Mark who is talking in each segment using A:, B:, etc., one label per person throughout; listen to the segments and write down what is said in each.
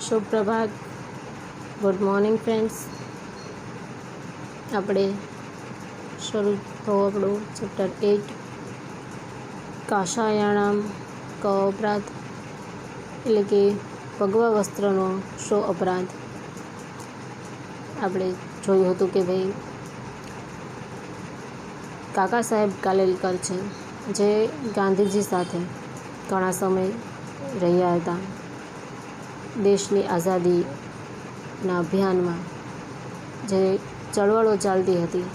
A: શુભ પ્રભાત. Good morning friends. આપણે શરૂ થયો આપણું ચેપ્ટર 8 કાષાયાણામ ક અપરાધ, એટલે કે ભગવા વસ્ત્રનો શો અપરાધ. આપણે જોયું હતું કે ભાઈ કાકા સાહેબ કાલેલકર છે, જે ગાંધીજી સાથે ઘણા સમય રહ્યા હતા. દેશની આઝાદીના અભિયાનમાં જે ચળવળો ચાલતી હતી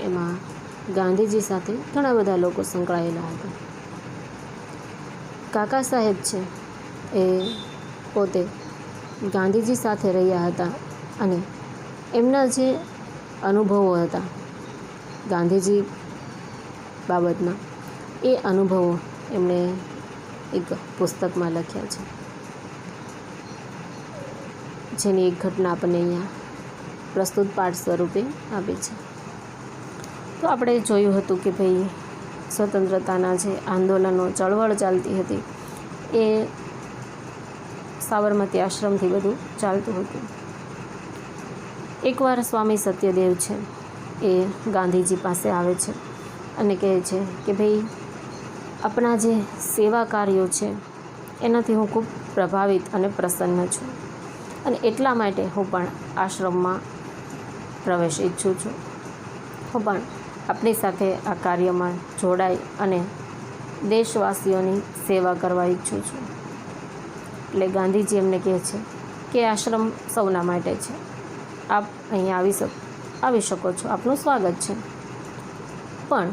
A: એમાં ગાંધીજી સાથે ઘણા બધા લોકો સંકળાયેલા હતા. કાકા સાહેબ છે એ પોતે ગાંધીજી સાથે રહ્યા હતા અને એમના જે અનુભવો હતા ગાંધીજી બાબતના, એ અનુભવો એમણે એક પુસ્તકમાં લખ્યા છે, જેની એક ઘટના આપણને અહીંયા પ્રસ્તુત પાઠ સ્વરૂપે આપી છે. તો આપણે જોયું હતું કે ભાઈ સ્વતંત્રતાના જે આંદોલનો ચળવળ ચાલતી હતી એ સાબરમતી આશ્રમથી બધું ચાલતું હતું. એકવાર સ્વામી સત્યદેવ છે એ ગાંધીજી પાસે આવે છે અને કહે છે કે ભાઈ આપણા જે સેવા કાર્યો છે એનાથી હું ખૂબ પ્રભાવિત અને પ્રસન્ન છું, અને એટલા માટે હું પણ આશ્રમમાં પ્રવેશ ઈચ્છું છું. હું પણ આપણી સાથે આ કાર્યમાં જોડાઈ અને દેશવાસીઓની સેવા કરવા ઈચ્છું છું. એટલે ગાંધીજી એમને કહે છે કે આશ્રમ સૌના માટે છે, આપ અહીંયા આવી શકો છો, આપનું સ્વાગત છે, પણ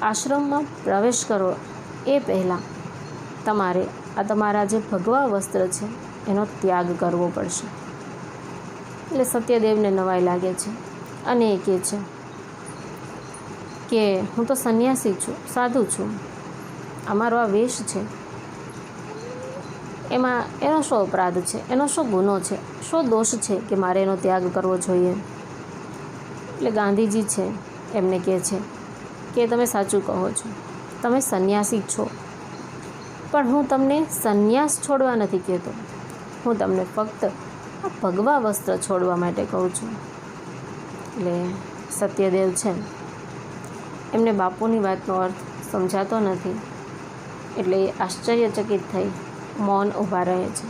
A: આશ્રમમાં પ્રવેશ કરો એ પહેલાં તમારે આ તમારા જે ભગવા વસ્ત્ર છે એનો ત્યાગ કરવો પડશે. એટલે સત્યદેવને નવાઈ લાગે છે અને એ કહે છે કે હું તો સંન્યાસી છું, સાધુ છું, અમારો આ વેશ છે, એમાં એનો શો અપરાધ છે, એનો શો ગુનો છે, શો દોષ છે કે મારે એનો ત્યાગ કરવો જોઈએ. એટલે ગાંધીજી છે એમને કહે છે કે તમે સાચું કહો છો, તમે સંન્યાસી છો, પણ હું તમને સંન્યાસ છોડવા નથી કહેતો, હું તમને ફક્ત આ ભગવા વસ્ત્ર છોડવા માટે કહું છું. એટલે સત્યદેવ છે એમને બાપુની વાતનો અર્થ સમજાતો નથી, એટલે એ આશ્ચર્યચકિત થઈ મૌન ઊભા રહે છે.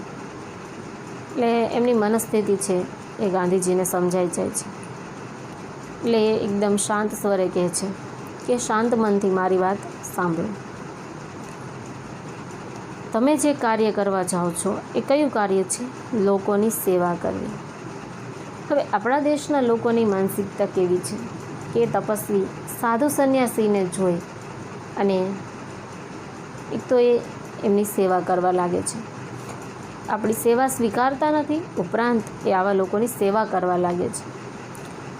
A: એટલે એમની મનસ્થિતિ છે એ ગાંધીજીને સમજાઈ જાય છે. એટલે એ એકદમ શાંત સ્વરે કહે છે કે શાંત મનથી મારી વાત સાંભળો. તમે જે કાર્ય કરવા જાઓ છો એ કયું કાર્ય છે? લોકોની સેવા કરવી. હવે આપણા દેશના લોકોની માનસિકતા કેવી છે કે તપસ્વી સાધુ સંન્યાસીને જોઈ અને એક તો એ એમની સેવા કરવા લાગે છે, આપણી સેવા સ્વીકારતા નથી, ઉપરાંત એ આવા લોકોની સેવા કરવા લાગે છે.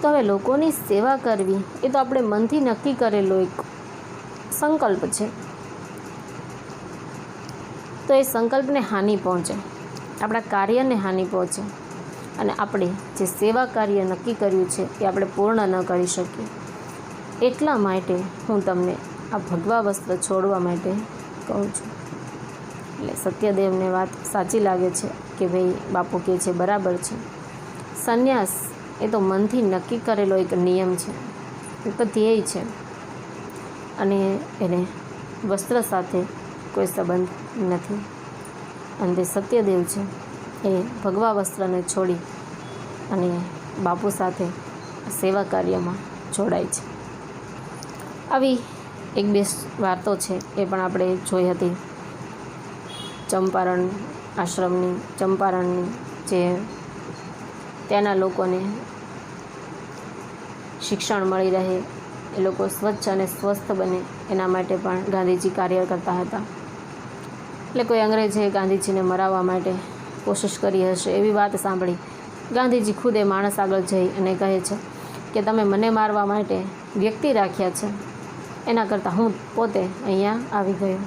A: તો હવે લોકોની સેવા કરવી એ તો આપણે મનથી નક્કી કરેલો એક સંકલ્પ છે, તો એ સંકલ્પને હાનિ પહોંચે, આપણા કાર્યને હાનિ પહોંચે, અને આપણે જે સેવા કાર્ય નક્કી કર્યું છે એ આપણે પૂર્ણ ન કરી શકીએ. એટલા માટે હું તમને આ ભગવા વસ્ત્ર છોડવા માટે કહું છું. એટલે સત્યદેવને વાત સાચી લાગે છે કે ભાઈ બાપુ કહે છે બરાબર છે, સંન્યાસ એ તો મનથી નક્કી કરેલો એક નિયમ છે, એક ધ્યેય છે, અને એને વસ્ત્ર સાથે કોઈ સંબંધ નથી. અને તે સત્યદેવ છે એ ભગવા વસ્ત્રને છોડી અને બાપુ સાથે સેવા કાર્યમાં જોડાય છે. આવી એક બે વાતો છે એ પણ આપણે જોઈ હતી. ચંપારણ આશ્રમની, ચંપારણની, જે ત્યાંના લોકોને શિક્ષણ મળી રહે, એ લોકો સ્વચ્છ અને સ્વસ્થ બને એના માટે પણ ગાંધીજી કાર્ય કરતા હતા. એટલે કોઈ અંગ્રેજે ગાંધીજીને મરાવવા માટે કોશિશ કરી હશે એવી વાત સાંભળી ગાંધીજી ખુદ એ માણસ આગળ જઈ અને કહે છે કે તમે મને મારવા માટે વ્યક્તિ રાખ્યા છે, એના કરતાં હું પોતે અહીંયા આવી ગયો.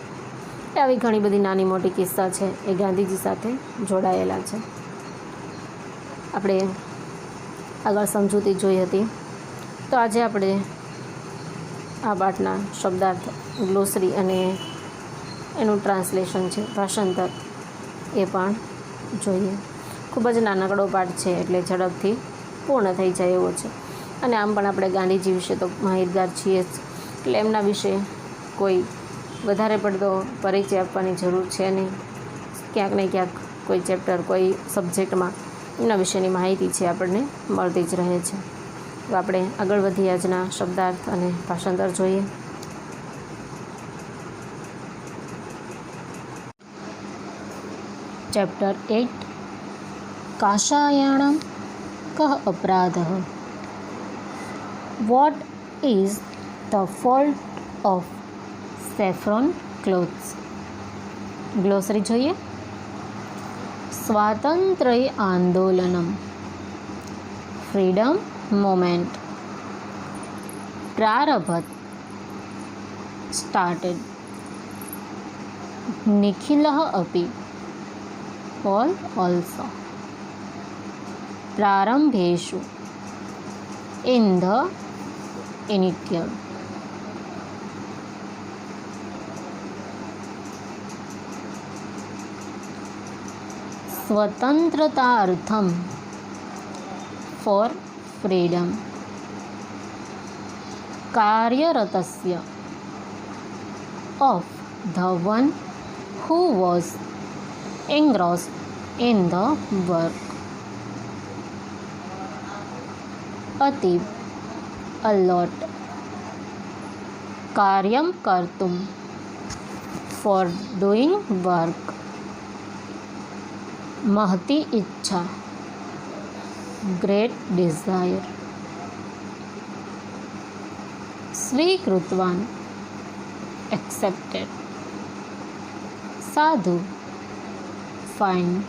A: એ આવી ઘણી બધી નાની મોટી કિસ્સા છે એ ગાંધીજી સાથે જોડાયેલા છે. આપણે આગળ સમજૂતી જોઈ હતી. તો આજે આપણે આ પાઠના શબ્દાર્થ, ગ્લોસરી અને એનું ટ્રાન્સલેશન છે, ભાષાંતર, એ પણ જોઈએ. ખૂબ જ નાનકડો પાઠ છે એટલે ઝડપથી પૂર્ણ થઈ જાય એવો છે. અને આમ પણ આપણે ગાંધીજી વિશે તો માહિતગાર છીએ જ, એટલે એમના વિશે કોઈ વધારે પડતો પરિચય આપવાની જરૂર છે નહીં. ક્યાંક ને ક્યાંક કોઈ ચેપ્ટર, કોઈ સબ્જેક્ટમાં એમના વિશેની માહિતી છે આપણને મળતી જ રહે છે. તો આપણે આગળ વધીએ, આજના શબ્દાર્થ અને ભાષાંતર જોઈએ. ચેપ્ટર 8 કાષાયાણમ કઃ અપરાધઃ. What is the fault of saffron clothes? Glossary જોઈએ. સ્વાતંત્ર્ય આંદોલનમ, ફ્રીડમ મોમેન્ટ, પ્રારભત, સ્ટાર્ટેડ, નિખિલઃ અપી, પોલ ઓલ્સો, પ્રારંભેષુ, ઇન ધ ઇનિટિયલ. स्वतंत्रतार्थम, फॉर फ्रीडम, कार्यरतस्य, of the one who was engrossed in the work. अतीव, allot, कार्यम कर्तुम, for doing work. महती इच्छा, ग्रेट डिजायर. स्वीकृतवान, एक्सेप्टेड. साधु, फाइन.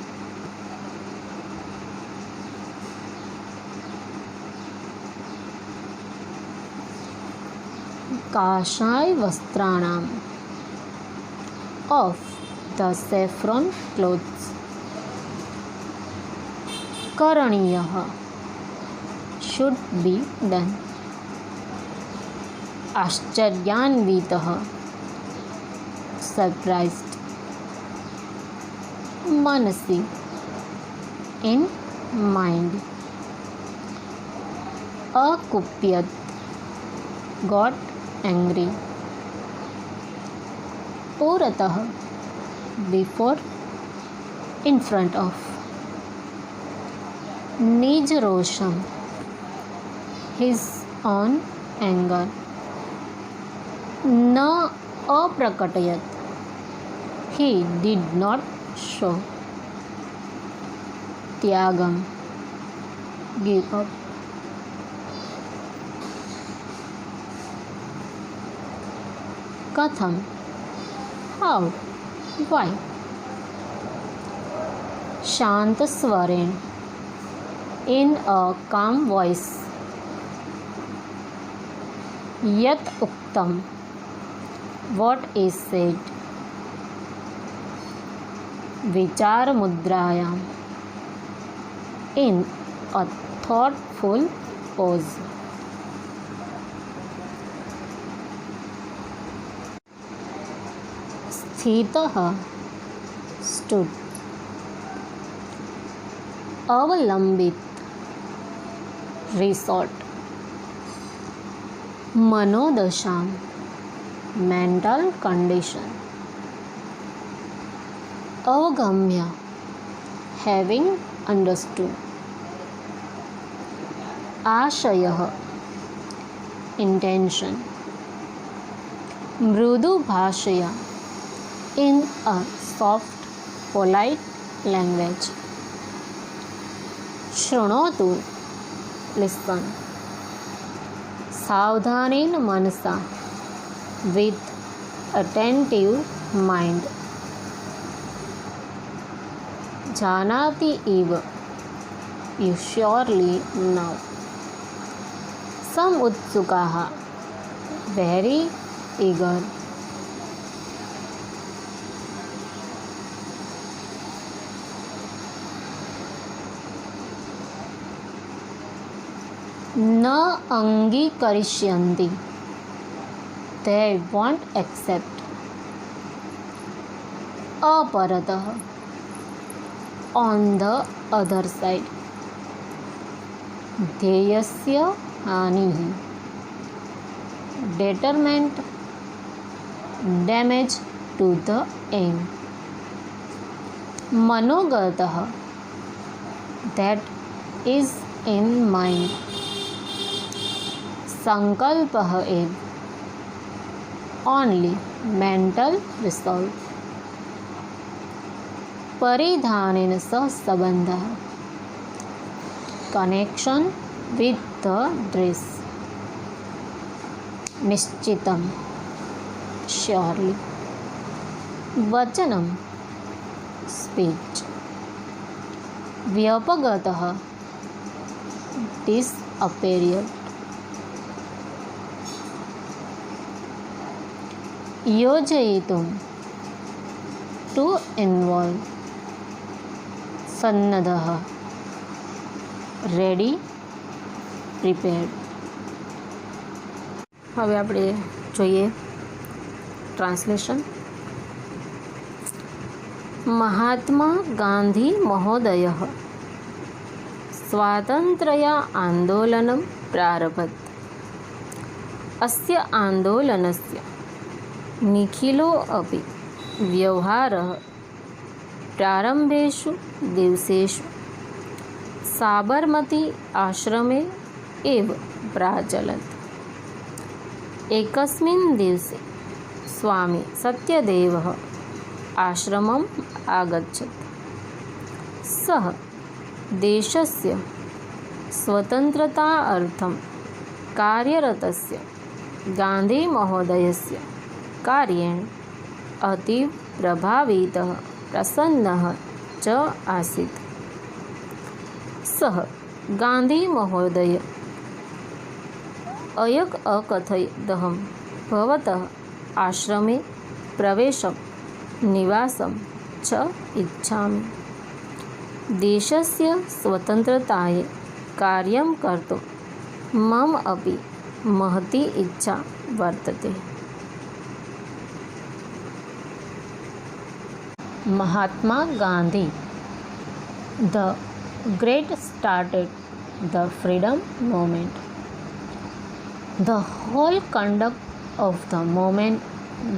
A: काषाय वस्त्राणाम, ऑफ द सेफ्रॉन क्लोथ्स. करणीयः, शुड बी डन. आश्चर्यान्वितः, सरप्राइज्ड. मनसि, इन माइंड. अकुप्यत, गॉट एंग्री. पुरतः, बिफोर, इन फ्रंट ऑफ. निज रोषम, हिज ऑन एंगर. न अप्रकटयत, ही डिड नॉट शो. त्यागम, गिव अप. कथम, हाउ, व्हाई. शांत स्वरेण, in a calm voice. Yat uktam, what is said. Vichar mudrayam, in a thoughtful pose. Sthitah, stood. अवलंबित, resort. मनोदशा, मेंटल कंडीशन. अवगम्य, having understood. आशयः, इंटेंशन. मृदु भाषया, in a soft polite language. शृणोतु, लिसन. सावधानेन मनसा, विथ अटेंटिव माइंड. जानाति इव, यू श्योरली नो. सम उत्सुकाः, वेरी ईगर. न अंगीकरिष्यन्ति, they won't accept. अपरतः, on the other side. ध्येयस्य हानिः, deterrent, damage to the aim. मनोगतः, that is in mind. संकल्पः एव, only mental resolve. परिधानेन सह संबंधः, connection with the dress. निश्चितं, surely. वचनं, speech. व्यपगतः, disappeared. योजयितुं, to involve. सन्नद्धः, ready, prepared. હવે આપણે જોઈએ ટ્રાન્સલેશન. महात्मा गांधी महोदयः स्वातन्त्र्य आन्दोलनं प्रारभत. अस्य आन्दोलनस्य निखिलो अपि व्यवहारः प्रारम्भेषु दिवसेषु साबरमती आश्रमे एव प्राचलत्. एकस्मिन् दिवसे स्वामी सत्यदेवः आश्रमम् आगच्छत्. सः देशस्य स्वतन्त्रतार्थं कार्यरतस्य गान्धीमहोदयस्य कार्येण अतीव प्रभावितः प्रसन्नः च आसीत्. सः गान्धीमहोदय अयक् अकथयदहं भवतः आश्रमे प्रवेशं निवासं च इच्छामि. देशस्य स्वतन्त्रतायै कार्यं कर्तुं मम अपि महती इच्छा वर्तते. Mahatma Gandhi the Great started the freedom movement. The whole conduct of the movement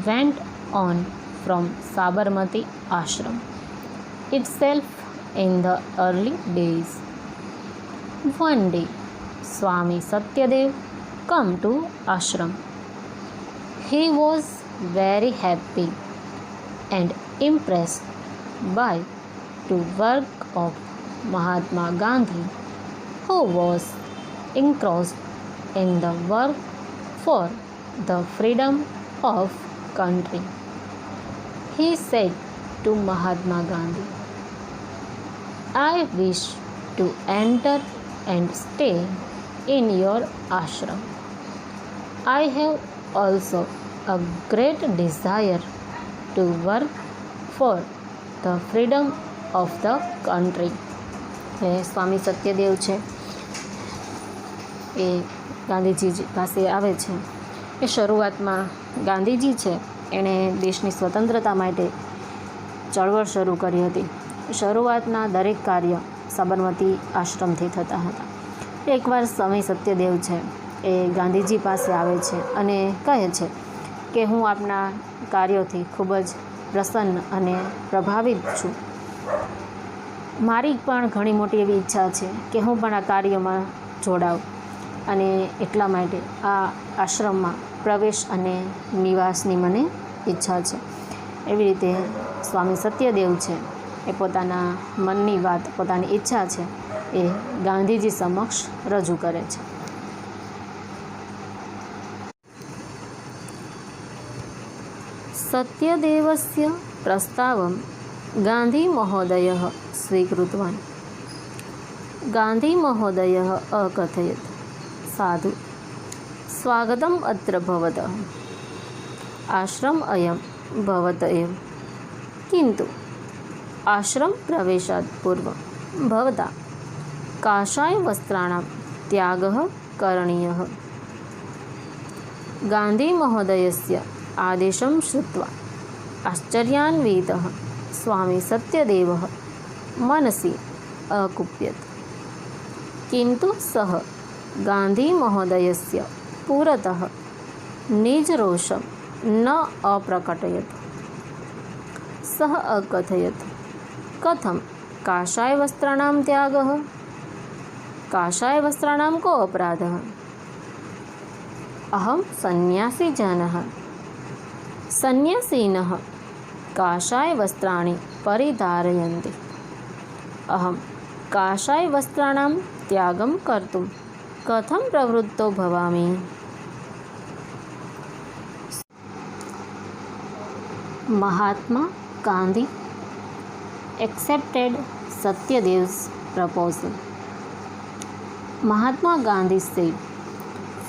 A: went on from Sabarmati Ashram itself in the early days. One day, Swami Satyadev came to ashram. He was very happy and impressed by the work of Mahatma Gandhi, who was engrossed in the work for the freedom of country. He said to Mahatma Gandhi, "I wish to enter and stay in your ashram. I have also a great desire to work for the freedom of the country." સ્વામી સત્યદેવ છે એ ગાંધીજી પાસે આવે છે. એ શરૂઆતમાં ગાંધીજી છે એણે દેશની સ્વતંત્રતા માટે ચળવળ શરૂ કરી હતી. શરૂઆતના દરેક કાર્ય સાબરમતી આશ્રમથી થતા હતા. એકવાર સ્વામી સત્યદેવ છે એ ગાંધીજી પાસે આવે છે અને કહે છે કે હું આપના કાર્યોથી ખૂબ જ પ્રસન્ન અને પ્રભાવિત છું. મારી પણ ઘણી મોટી એવી ઈચ્છા છે કે હું પણ આ કાર્યમાં જોડાઉં અને એટલા માટે આ આશ્રમમાં પ્રવેશ અને નિવાસની મને ઈચ્છા છે. એવી રીતે સ્વામી સત્યદેવ છે એ પોતાના મનની વાત, પોતાની ઈચ્છા છે એ ગાંધીજી સમક્ષ રજૂ કરે છે. सत्यदेवस्य प्रस्तावं गान्धीमहोदयः स्वीकृतवान्. गान्धीमहोदयः अकथयत्, "साधु, स्वागतम् अत्र भवतः. आश्रम अयं भवत एव, किन्तु आश्रमप्रवेशात् पूर्वं भवता काषायवस्त्राणां त्यागः करणीयः." गान्धीमहोदयस्य आदेशं श्रुत्वा आश्चर्यान्वितः स्वामी सत्यदेवः मनसि अकुप्यत। किन्तु सः गान्धीमहोदयस्य पुरतः निजरोषं न अप्रकटयत्। सः अकथयत्, कथं काषायवस्त्राणां त्यागः? काषायवस्त्राणां को अपराधः? अहं सन्न्यासीजनः। सन्न्यासिनः काषायवस्त्राणि परिधारयन्ति। अहं काषायवस्त्राणां त्यागं कर्तुं कथं प्रवृत्तो भवामि? Mahatma Gandhi accepted Satyadev's proposal. Mahatma Gandhi said,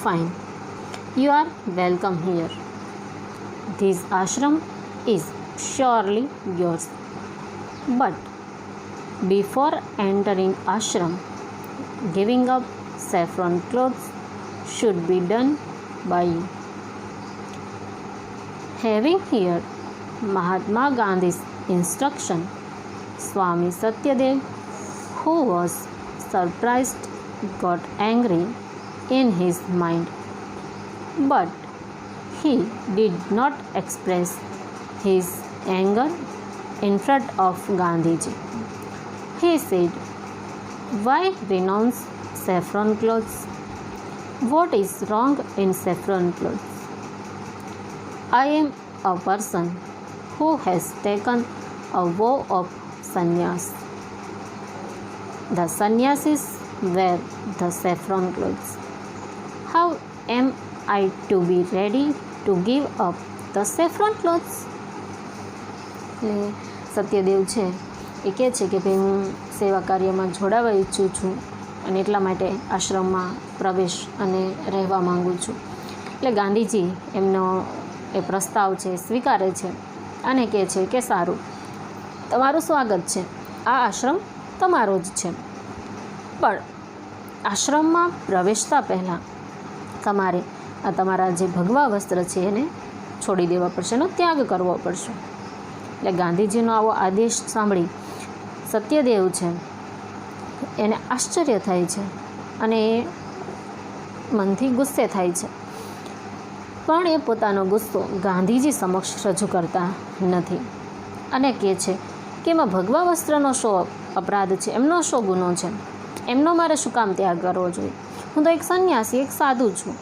A: "Fine, you are welcome here. This ashram is surely yours. But before entering ashram, giving up saffron clothes should be done by you." Having heard Mahatma Gandhi's instruction, Swami Satyadev, who was surprised, got angry in his mind. But he did not express his anger in front of Gandhiji. He said, "Why renounce saffron clothes? What is wrong in saffron clothes? I am a person who has taken a vow of sannyas. The sannyasis wear the saffron clothes. How am I to be ready to give up the saffron clothes?" Satyadev છે એ કહે છે કે ભાઈ હું સેવા કાર્યમાં જોડાવા ઈચ્છું છું અને એટલા માટે આશ્રમમાં પ્રવેશ અને રહેવા માગું છું. એટલે ગાંધીજી એમનો એ પ્રસ્તાવ છે સ્વીકારે છે અને કહે છે કે સારું, તમારું સ્વાગત છે, આ આશ્રમ તમારો જ છે, પણ આશ્રમમાં પ્રવેશતા પહેલાં તમારે આ તમારા જે ભગવા વસ્ત્ર છે એને છોડી દેવા પડશે, એનો ત્યાગ કરવો પડશે. એટલે ગાંધીજીનો આવો આદેશ સાંભળી સત્યદેવ છે એને આશ્ચર્ય થાય છે અને એ મનથી ગુસ્સે થાય છે, પણ એ પોતાનો ગુસ્સો ગાંધીજી સમક્ષ રજૂ કરતા નથી અને કહે છે કે એમાં ભગવા વસ્ત્રનો શો અપરાધ છે, એમનો શો ગુનો છે, એમનો મારે શું કામ ત્યાગ કરવો જોઈએ? હું તો એક સંન્યાસી, એક સાધુ છું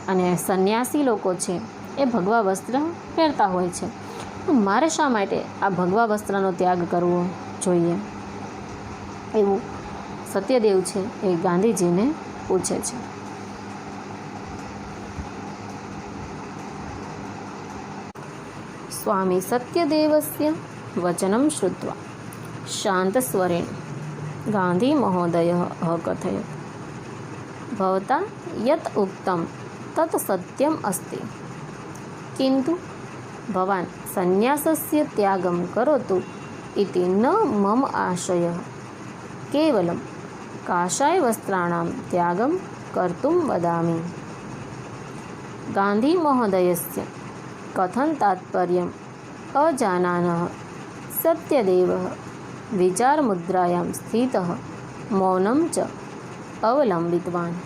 A: અને સંન્યાસી લોકો છે એ ભગવા વસ્ત્ર પહેરતા હોય છે, મારે શા માટે આ ભગવા વસ્ત્રનો ત્યાગ કરવો જોઈએ? એવું સત્યદેવ છે એ ગાંધીજીને પૂછે છે. स्वामी सत्यदेवस्य वचनं श्रुत्वा शान्तस्वरेण गान्धीमहोदयः अकथयत्, भवता यत् उक्तं तत् सत्यम् अस्ति, किन्तु भवान् सन्न्यासस्य त्यागं करोतु इति न मम आशयः. केवलं काषायवस्त्राणां त्यागं कर्तुं वदामि. गान्धीमहोदयस्य कथन तात्पर्यम् अजानानः सत्यदेवः विचारमुद्रायां स्थितः मौनं च अवलम्बितवान्.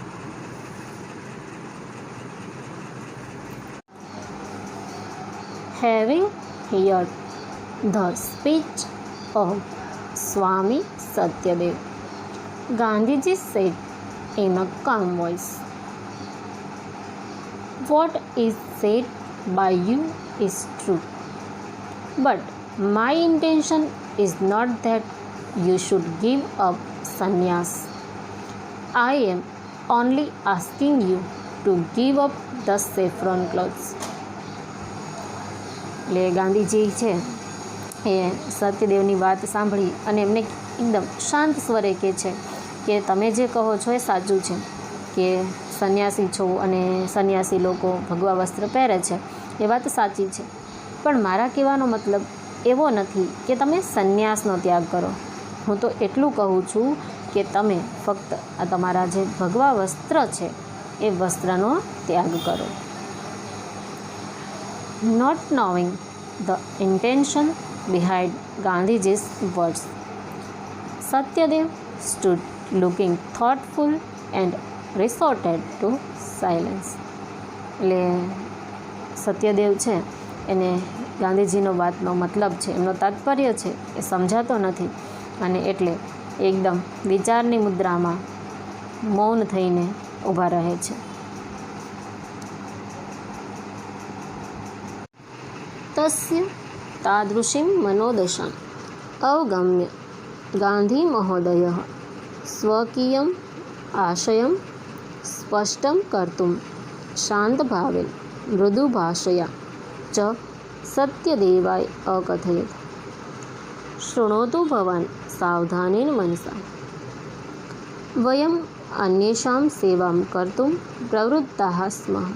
A: Having heard the speech of Swami Satyadev, Gandhiji said in a calm voice, "What is said by you is true, but my intention is not that you should give up sannyas. I am only asking you to give up the saffron clothes." એટલે ગાંધીજી છે એ સત્યદેવની વાત સાંભળી અને એમને એકદમ શાંત સ્વરે કહે છે કે તમે જે કહો છો એ સાચું છે કે સન્યાસી છો અને સન્યાસી લોકો ભગવા વસ્ત્ર પહેરે છે, એ વાત સાચી છે, પણ મારા કહેવાનો મતલબ એવો નથી કે તમે સંન્યાસનો ત્યાગ કરો. હું તો એટલું કહું છું કે તમે ફક્ત આ તમારા જે ભગવા વસ્ત્ર છે એ વસ્ત્રનો ત્યાગ કરો. Not knowing the intention behind Gandhiji's words, Satyadev stood looking thoughtful and resorted to silence. એટલે સત્યદેવ છે એને ગાંધીજીનો વાતનો મતલબ છે, એમનો તાત્પર્ય છે એ સમજાતો નથી અને એટલે એકદમ વિચારની મુદ્રામાં મૌન થઈને ઊભા રહે છે. તસ્ય તાદૃશીમ મનોદશામ અવગમ્ય ગાંધી મહોદયઃ સ્વકીયમ આશયમ સ્પષ્ટમ કર્તુમ શાંતભાવેન મૃદુભાષયા ચ સત્યદેવાય અકથયત. શૃણોતુ ભવાન સાવધાનેન મનસા. વયમ અન્યેષાં સેવાં કર્તું પ્રવૃત્તાઃ સ્મઃ.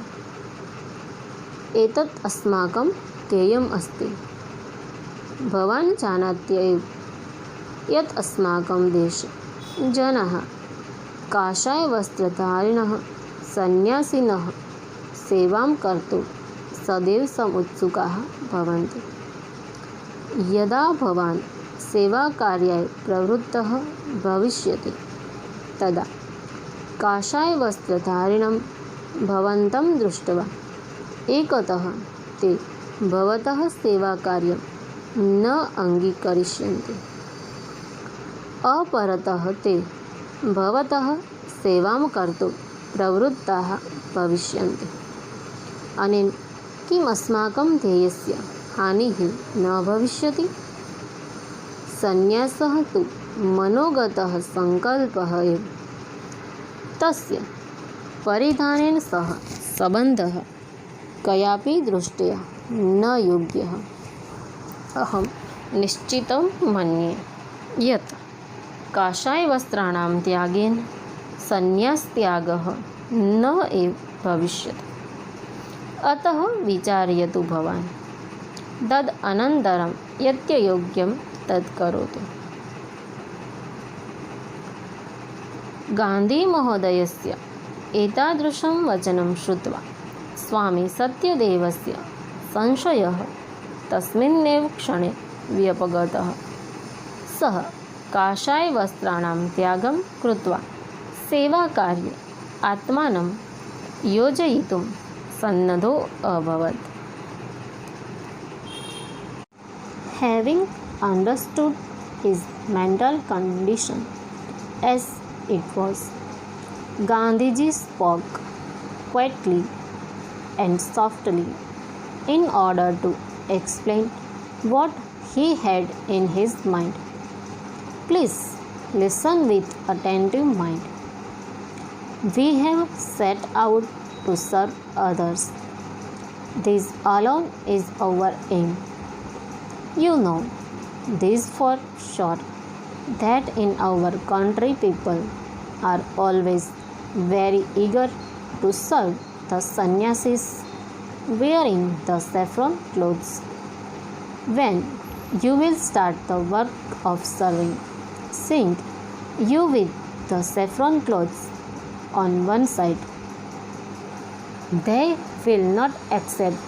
A: એતत् અસ્માકં ધ્યેયम् अस्ति. ભવાન જાનાત્યૈવ યत् અસ્માકં દેશે જનાઃ કાષાયવસ્ત્રધારિણઃ સંન્યાસિનઃ સેવાં કર્તું સદૈવ સમુત્સુકાઃ ભવન્તિ. યદા ભવાન સેવાકાર્યાય પ્રવૃત્તઃ ભવિષ્યતિ તદા કાષાયવસ્ત્રધારિણં ભવન્तं દૃષ્ટવા એકતઃ તે ભવતઃ સેવાકાર્યં ન અંગીકરિષ્યन्ति. अपरतः ते भवतः सेवां कर्तुं प्रवृत्ताः भविष्यन्ति. अनेन किम् अस्माकं ध्येयस्य हानिः न भविष्यति. संन्यासः तु मनोगतः संकल्पः एव. तस्य परिधानेन सह संबन्धः कयापि दृष्ट्या न योग्यः. अहं निश्चितं मन्ये यत् काषायवस्त्राणां त्यागेन संन्यासत्यागः न एव भविष्यति. अतः विचारयतु भवान्. तद् अनन्तरं यत् योग्यं तत् करोतु. गान्धीमहोदयस्य एतादृशं वचनं श्रुत्वा स्वामी सत्यदेवस्य संशयः तस्मिन्नेव क्षणे व्यपगतः. सः काषायवस्त्राणां त्यागं कृत्वा सेवाकार्ये आत्मानं योजयितुं सन्नद्धो अभवत्. Having understood his mental condition as it was, Gandhiji spoke quietly and softly in order to explain what he had in his mind. Please listen with attentive mind. We have set out to serve others. This alone is our aim. You know this for sure, that in our country people are always very eager to serve the sannyasis wearing the saffron clothes. When you will start the work of serving, seeing you with the saffron clothes on one side, they will not accept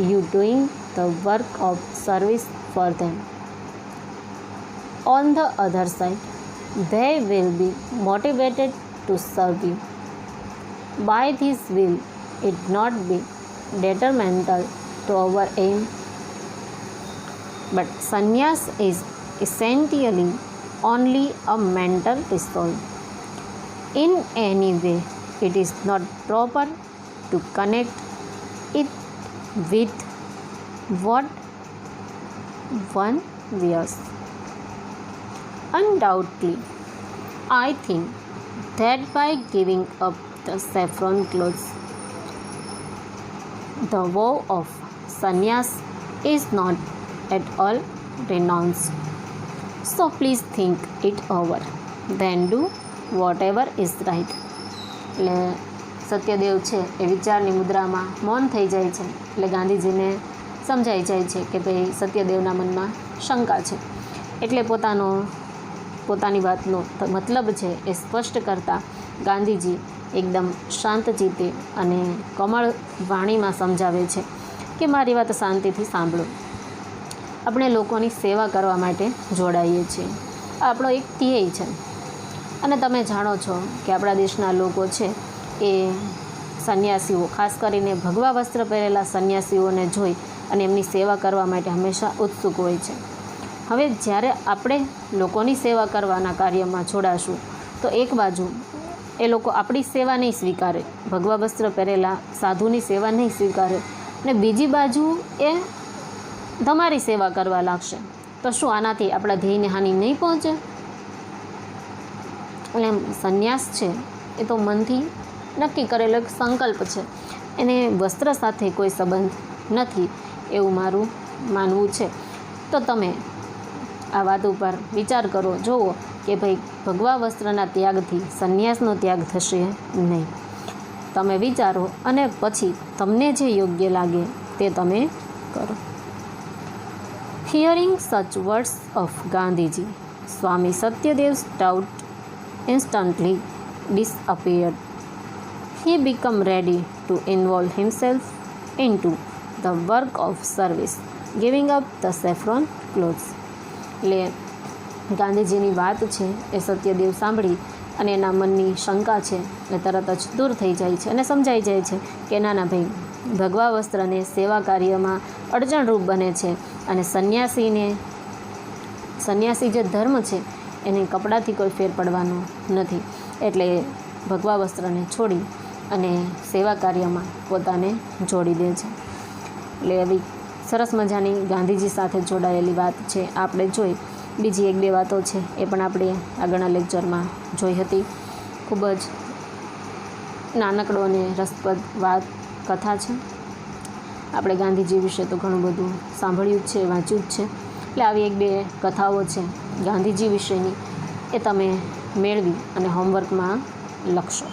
A: you doing the work of service for them. On the other side, they will be motivated to serve you. By this will it not be detrimental to our aim, but sannyas is essentially only a mental resolve. In any way, it is not proper to connect it with what one wears. Undoubtedly, I think that by giving up the saffron clothes, the vow of sannyas is not at all renounced. So please think it over, then do whatever is right. એટલે સત્યદેવ છે એ વિચારની મુદ્રામાં મૌન થઈ જાય છે. એટલે ગાંધીજીને સમજાઈ જાય છે કે ભાઈ સત્યદેવના મનમાં શંકા છે, એટલે પોતાની વાતનો મતલબ છે એ સ્પષ્ટ કરતાં ગાંધીજી એકદમ શાંત ચિત્તે અને કમળ વાણીમાં સમજાવે છે કે મારી વાત શાંતિથી સાંભળો. આપણે લોકોની સેવા કરવા માટે જોડાઈએ છીએ. આપણો એક ધ્યેય છે. અને તમે જાણો છો કે આપણા દેશના લોકો છે એ સંન્યાસીઓ, ખાસ કરીને ભગવા વસ્ત્ર પહેરેલા સંન્યાસીઓને જોઈ અને એમની સેવા કરવા માટે હંમેશા ઉત્સુક હોય છે. હવે જ્યારે આપણે લોકોની સેવા કરવાના કાર્યમાં જોડાશું તો એક બાજુ એ લોકો આપણી સેવા નહીં સ્વીકારે, ભગવા વસ્ત્ર પહેરેલા સાધુની સેવા નહીં સ્વીકારે, અને બીજી બાજુ એ તમારી સેવા કરવા લાગશે. તો શું આનાથી આપણા ધ્યેયને હાનિ નહીં પહોંચે? એટલે સંન્યાસ છે એ તો મનથી નક્કી કરેલો એક સંકલ્પ છે, એને વસ્ત્ર સાથે કોઈ સંબંધ નથી એવું મારું માનવું છે. તો તમે આ વાત ઉપર વિચાર કરો, જુઓ કે ભાઈ ભગવા વસ્ત્રના ત્યાગથી સંન્યાસનો ત્યાગ થશે નહીં. તમે વિચારો અને પછી તમને જે યોગ્ય લાગે તે તમે કરો. Hearing such words of Gandhiji, Swami Satyadev's doubt instantly disappeared. He became ready to involve himself into the work of service, giving up the saffron clothes. એટલે ગાંધીજીની વાત છે એ સત્યદેવ સાંભળી અને એના મનની શંકા છે એ તરત જ દૂર થઈ જાય છે અને સમજાઈ જાય છે કે નાના ભાઈ, ભગવા વસ્ત્રને સેવા કાર્યમાં અડચણરૂપ બને છે અને સંન્યાસી જે ધર્મ છે એને કપડાથી કોઈ ફેર પડવાનો નથી. એટલે ભગવા વસ્ત્રને છોડી અને સેવા કાર્યમાં પોતાને જોડી દે છે. એટલે એવી સરસ મજાની ગાંધીજી સાથે જોડાયેલી વાત છે આપણે જોઈ. બીજી એક બે વાતો છે એ પણ આપણે આગળના લેક્ચરમાં જોઈ હતી. ખૂબ જ નાનકડો અને રસપ્રદ વાત કથા છે. આપણે ગાંધીજી વિશે તો ઘણું બધું સાંભળ્યું જ છે, વાંચ્યું જ છે. એટલે આવી એક બે કથાઓ છે ગાંધીજી વિશેની, એ તમે મેળવી અને હોમવર્કમાં લખશો.